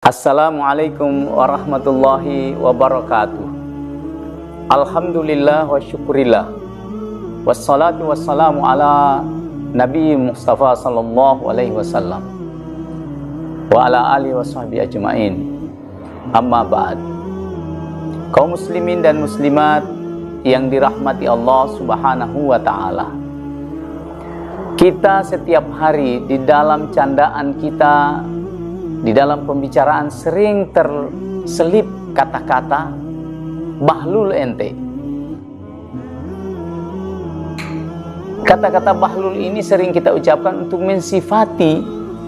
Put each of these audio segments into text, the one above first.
Assalamualaikum warahmatullahi wabarakatuh. Alhamdulillah wa syukurillah. Wassalatu wassalamu ala Nabi Mustafa sallallahu alaihi wasallam wa ala alihi wa sahbihi ajma'in. Amma ba'd. Kaum muslimin dan muslimat yang dirahmati Allah subhanahu wa ta'ala, kita setiap hari di dalam candaan kita, di dalam pembicaraan sering terselip kata-kata bahlul ente. Kata-kata bahlul ini sering kita ucapkan untuk mensifati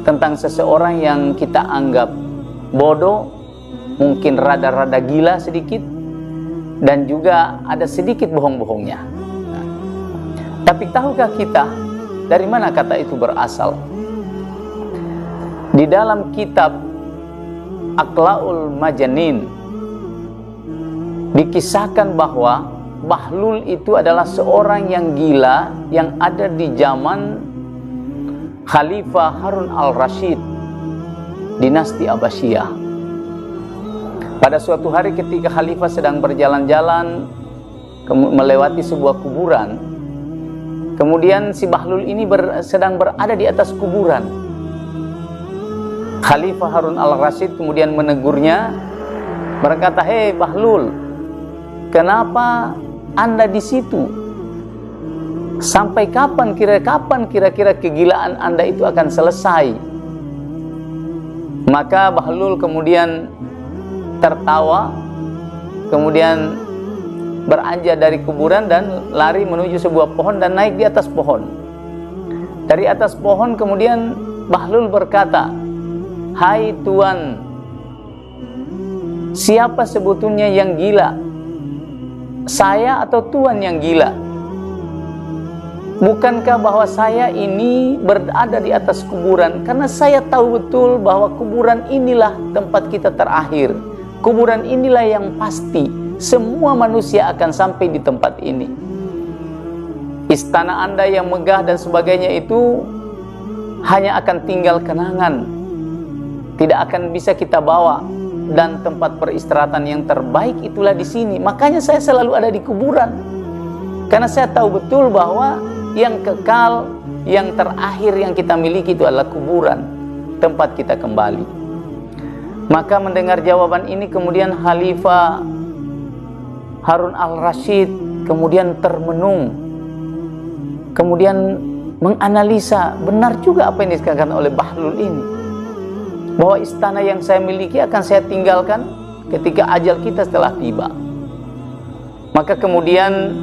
tentang seseorang yang kita anggap bodoh, mungkin rada-rada gila sedikit, dan juga ada sedikit bohong-bohongnya. Tapi tahukah kita dari mana kata itu berasal? Di dalam kitab Aqlaul Majanin dikisahkan bahwa bahlul itu adalah seorang yang gila yang ada di zaman Khalifah Harun al-Rashid, dinasti Abbasiyah. Pada suatu hari ketika Khalifah sedang berjalan-jalan melewati sebuah kuburan, kemudian si bahlul ini sedang berada di atas kuburan. Khalifah Harun al-Rashid kemudian menegurnya, berkata, "Hei bahlul, kenapa Anda di situ? Sampai kapan kira-kira kegilaan Anda itu akan selesai?" Maka bahlul kemudian tertawa, kemudian beranjak dari kuburan dan lari menuju sebuah pohon dan naik di atas pohon. Dari atas pohon kemudian bahlul berkata, "Hai Tuan, siapa sebetulnya yang gila? Saya atau Tuan yang gila? Bukankah bahwa saya ini berada di atas kuburan? Karena saya tahu betul bahwa kuburan inilah tempat kita terakhir. Kuburan inilah yang pasti. Semua manusia akan sampai di tempat ini. Istana Anda yang megah dan sebagainya itu hanya akan tinggal kenangan. Tidak akan bisa kita bawa, dan tempat peristirahatan yang terbaik itulah di sini. Makanya saya selalu ada di kuburan, karena saya tahu betul bahwa yang kekal, yang terakhir yang kita miliki itu adalah kuburan, tempat kita kembali." Maka mendengar jawaban ini kemudian Khalifah Harun al-Rashid kemudian termenung, kemudian menganalisa, benar juga apa yang dikatakan oleh bahlul ini, bahwa istana yang saya miliki akan saya tinggalkan ketika ajal kita setelah tiba. Maka kemudian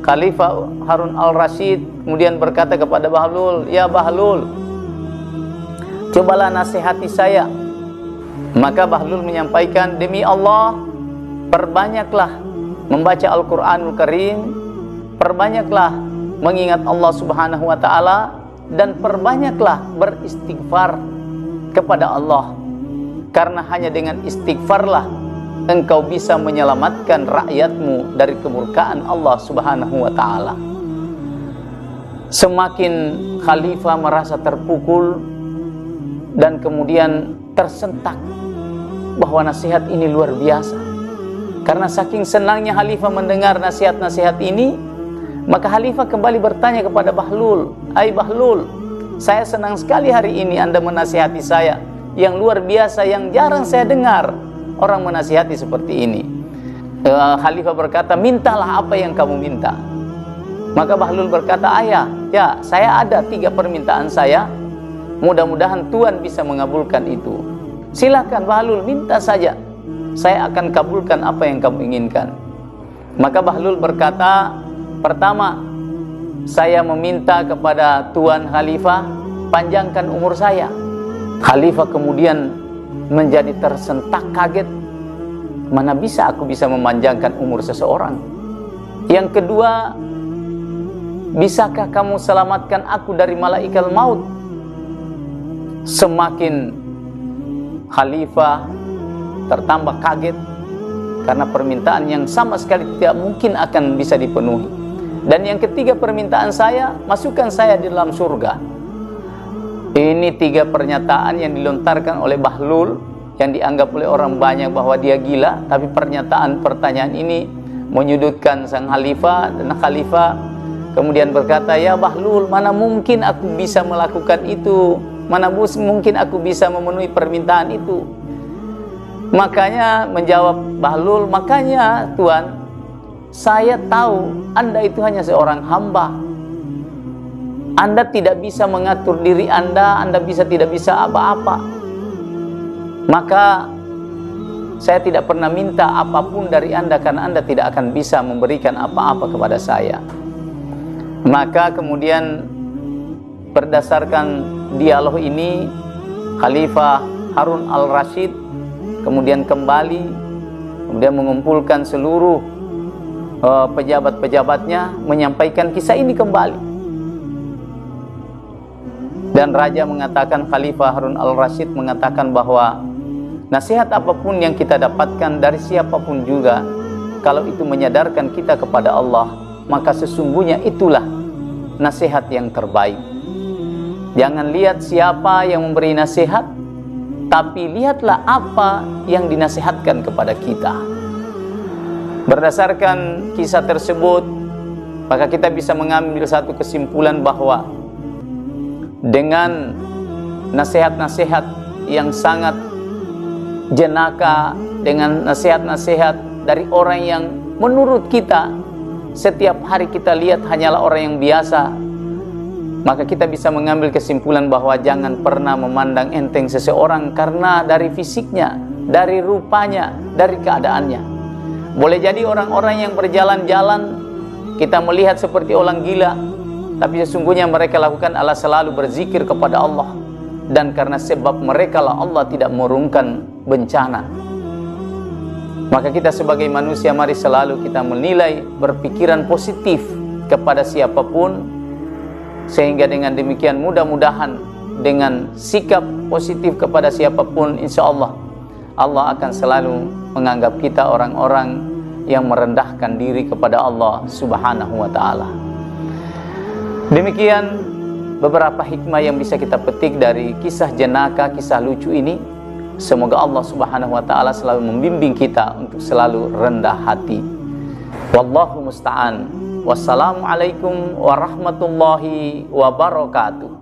Khalifah Harun al-Rashid kemudian berkata kepada bahlul, "Ya bahlul, cobalah nasihati saya." Maka bahlul menyampaikan, "Demi Allah, perbanyaklah membaca Al-Quranul Karim, perbanyaklah mengingat Allah subhanahu wa ta'ala, dan perbanyaklah beristighfar kepada Allah, karena hanya dengan istighfarlah engkau bisa menyelamatkan rakyatmu dari kemurkaan Allah subhanahu wa ta'ala." Semakin Khalifah merasa terpukul dan kemudian tersentak bahwa nasihat ini luar biasa. Karena saking senangnya Khalifah mendengar nasihat-nasihat ini, maka Khalifah kembali bertanya kepada bahlul, "Hai bahlul, saya senang sekali hari ini Anda menasihati saya, yang luar biasa, yang jarang saya dengar orang menasihati seperti ini." Khalifah berkata, "Mintalah apa yang kamu minta." Maka bahlul berkata, "Ayah, ya saya ada 3 permintaan saya. Mudah-mudahan Tuan bisa mengabulkan itu. Silakan bahlul, minta saja. Saya akan kabulkan apa yang kamu inginkan." Maka bahlul berkata, "Pertama, saya meminta kepada Tuan Khalifah, panjangkan umur saya." Khalifah kemudian menjadi tersentak kaget. Mana bisa aku bisa memanjangkan umur seseorang? Yang kedua, bisakah kamu selamatkan aku dari malaikat maut? Semakin Khalifah tertambah kaget, karena permintaan yang sama sekali tidak mungkin akan bisa dipenuhi. Dan yang ketiga, permintaan saya, masukkan saya di dalam surga. Ini 3 pernyataan yang dilontarkan oleh bahlul yang dianggap oleh orang banyak bahwa dia gila, tapi pertanyaan ini menyudutkan sang khalifah, dan khalifah kemudian berkata, "Ya Bahlul, mana mungkin aku bisa melakukan itu? Mana mungkin aku bisa memenuhi permintaan itu?" Makanya menjawab Bahlul, "Makanya Tuan, saya tahu Anda itu hanya seorang hamba. Anda tidak bisa mengatur diri Anda tidak bisa apa-apa. Maka saya tidak pernah minta apapun dari Anda karena Anda tidak akan bisa memberikan apa-apa kepada saya." Maka kemudian berdasarkan dialog ini, Khalifah Harun al-Rashid kemudian kembali, kemudian mengumpulkan seluruh pejabat-pejabatnya, menyampaikan kisah ini kembali. Dan raja mengatakan, Khalifah Harun al-Rashid mengatakan bahwa nasihat apapun yang kita dapatkan dari siapapun juga, kalau itu menyadarkan kita kepada Allah, maka sesungguhnya itulah nasihat yang terbaik. Jangan lihat siapa yang memberi nasihat, tapi lihatlah apa yang dinasihatkan kepada kita. Berdasarkan kisah tersebut, maka kita bisa mengambil satu kesimpulan bahwa dengan nasihat-nasihat yang sangat jenaka, dengan nasihat-nasihat dari orang yang menurut kita setiap hari kita lihat hanyalah orang yang biasa, maka kita bisa mengambil kesimpulan bahwa jangan pernah memandang enteng seseorang karena dari fisiknya, dari rupanya, dari keadaannya. Boleh jadi orang-orang yang berjalan-jalan kita melihat seperti orang gila, tapi sesungguhnya mereka lakukan adalah selalu berzikir kepada Allah, dan karena sebab mereka lah Allah tidak menurunkan bencana. Maka kita sebagai manusia, mari selalu kita menilai, berpikiran positif kepada siapapun, sehingga dengan demikian mudah-mudahan dengan sikap positif kepada siapapun, insya Allah Allah akan selalu menganggap kita orang-orang yang merendahkan diri kepada Allah Subhanahu wa ta'ala. Demikian beberapa hikmah yang bisa kita petik dari kisah jenaka, kisah lucu ini. Semoga Allah Subhanahu wa ta'ala selalu membimbing kita untuk selalu rendah hati. Wallahu musta'an. Wassalamualaikum warahmatullahi wabarakatuh.